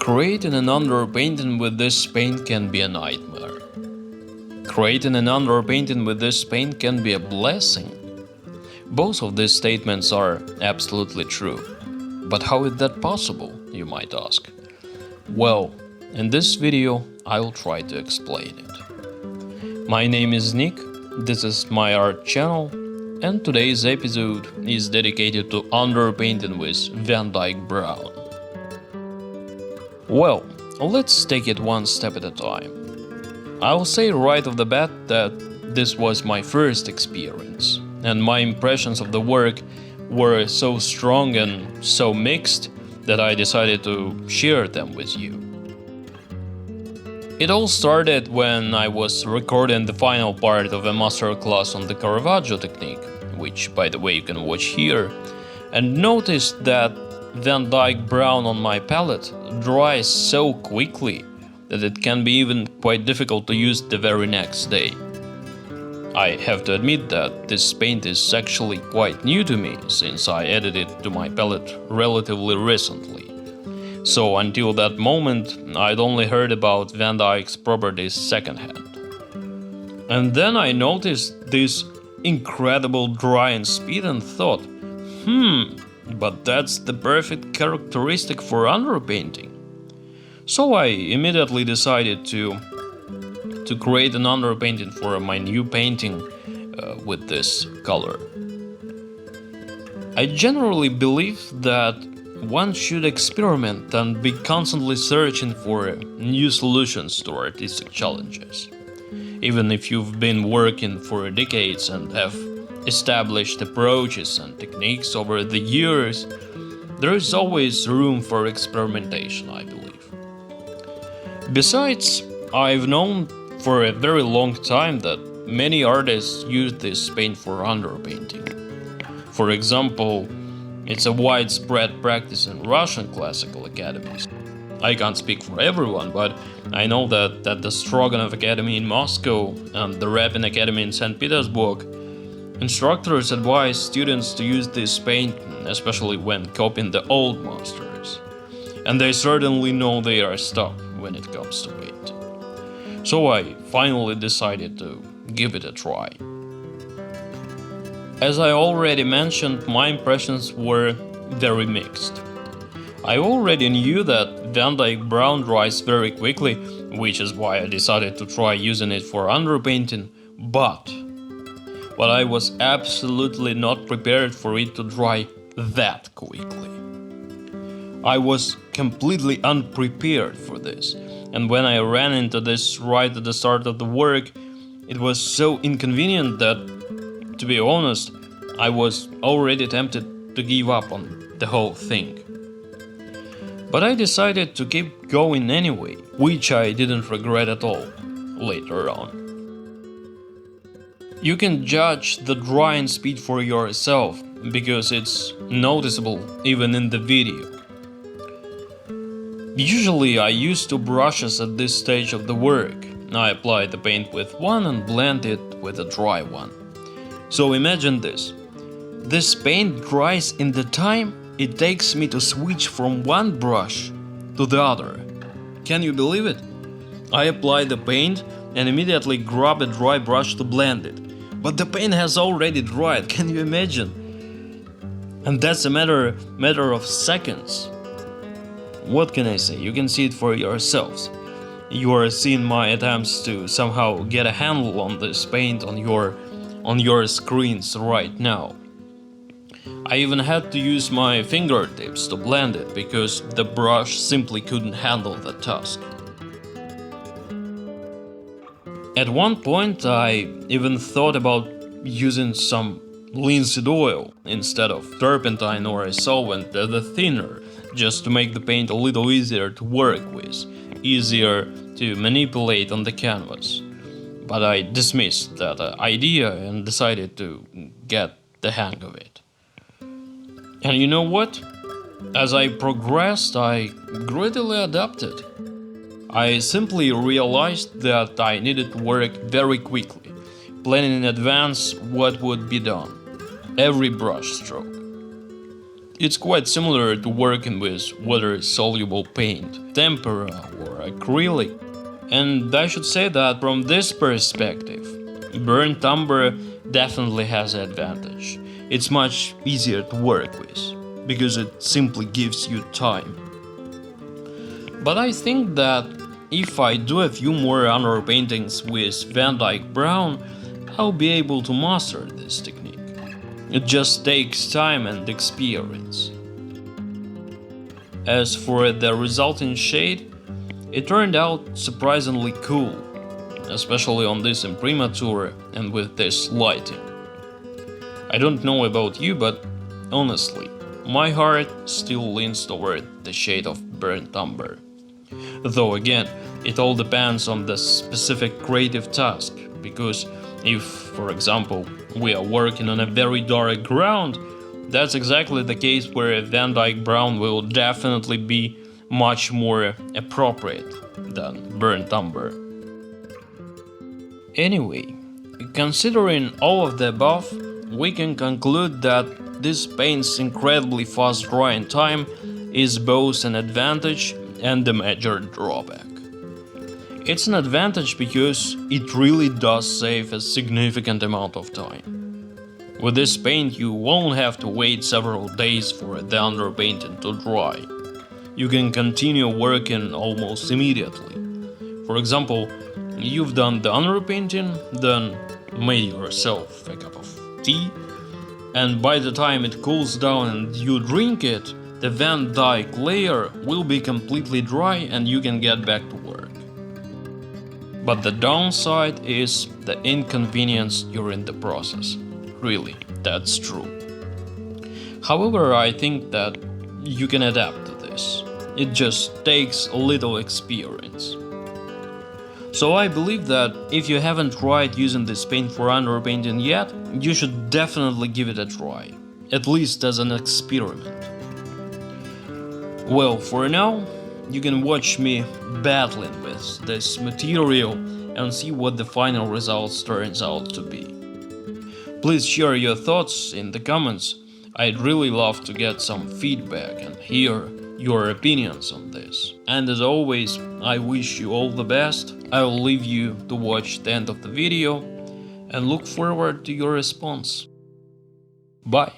Creating an underpainting with this paint can be a nightmare. Creating an underpainting with this paint can be a blessing. Both of these statements are absolutely true. But how is that possible, you might ask? Well, in this video I'll try to explain it. My name is Nick, this is my art channel, and today's episode is dedicated to underpainting with Van Dyke Brown. Well, let's take it one step at a time. I'll say right off the bat that this was my first experience, and my impressions of the work were so strong and so mixed that I decided to share them with you. It all started when I was recording the final part of a masterclass on the Caravaggio technique, which by the way you can watch here, and noticed that Van Dyke Brown on my palette dries so quickly that it can be even quite difficult to use the very next day. I have to admit that this paint is actually quite new to me, since I added it to my palette relatively recently. So until that moment, I'd only heard about Van Dyke's properties secondhand. And then I noticed this incredible drying speed and thought, but that's the perfect characteristic for underpainting. So I immediately decided to create an underpainting for my new painting with this color. I generally believe that one should experiment and be constantly searching for new solutions to artistic challenges. Even if you've been working for decades and have established approaches and techniques over the years, there is always room for experimentation, I believe. Besides, I've known for a very long time that many artists use this paint for underpainting. For example, it's a widespread practice in Russian classical academies. I can't speak for everyone, but I know that at the Stroganov Academy in Moscow and the Repin Academy in St. Petersburg, instructors advise students to use this paint, especially when copying the old masters. And they certainly know their stuff when it comes to paint. So I finally decided to give it a try. As I already mentioned, my impressions were very mixed. I already knew that Van Dyke Brown dries very quickly, which is why I decided to try using it for underpainting, but I was absolutely not prepared for it to dry that quickly. I was completely unprepared for this, and when I ran into this right at the start of the work, it was so inconvenient that, to be honest, I was already tempted to give up on the whole thing. But I decided to keep going anyway, which I didn't regret at all later on. You can judge the drying speed for yourself, because it's noticeable even in the video. Usually I use two brushes at this stage of the work. I apply the paint with one and blend it with a dry one. So imagine this. This paint dries in the time it takes me to switch from one brush to the other. Can you believe it? I apply the paint and immediately grab a dry brush to blend it. But the paint has already dried, can you imagine? And that's a matter of seconds. What can I say? You can see it for yourselves. You are seeing my attempts to somehow get a handle on this paint on your screens right now. I even had to use my fingertips to blend it because the brush simply couldn't handle the task. At one point I even thought about using some linseed oil instead of turpentine or a solvent as a thinner, just to make the paint a little easier to work with, easier to manipulate on the canvas. But I dismissed that idea and decided to get the hang of it. And you know what? As I progressed, I greatly adapted. I simply realized that I needed to work very quickly, planning in advance what would be done, every brush stroke. It's quite similar to working with water-soluble paint, tempera or acrylic. And I should say that from this perspective, burnt umber definitely has an advantage. It's much easier to work with, because it simply gives you time. But I think that if I do a few more underpaintings with Van Dyke Brown, I'll be able to master this technique. It just takes time and experience. As for the resulting shade, it turned out surprisingly cool, especially on this imprimatur and with this lighting. I don't know about you, but honestly, my heart still leans toward the shade of burnt umber. Though again, it all depends on the specific creative task, because if, for example, we are working on a very dark ground, that's exactly the case where a Van Dyke Brown will definitely be much more appropriate than burnt umber. Anyway, considering all of the above, we can conclude that this paint's incredibly fast drying time is both an advantage and a major drawback. It's an advantage because it really does save a significant amount of time. With this paint you won't have to wait several days for the underpainting to dry. You can continue working almost immediately. For example, you've done the underpainting, then made yourself a cup of tea, and by the time it cools down and you drink it, the Van Dyke layer will be completely dry and you can get back to work. But the downside is the inconvenience during the process. Really, that's true. However, I think that you can adapt to this. It just takes a little experience. So I believe that if you haven't tried using this paint for underpainting yet, you should definitely give it a try, at least as an experiment. Well, for now, you can watch me battling with this material and see what the final results turns out to be. Please share your thoughts in the comments. I'd really love to get some feedback and hear your opinions on this. And as always, I wish you all the best. I will leave you to watch the end of the video and look forward to your response. Bye.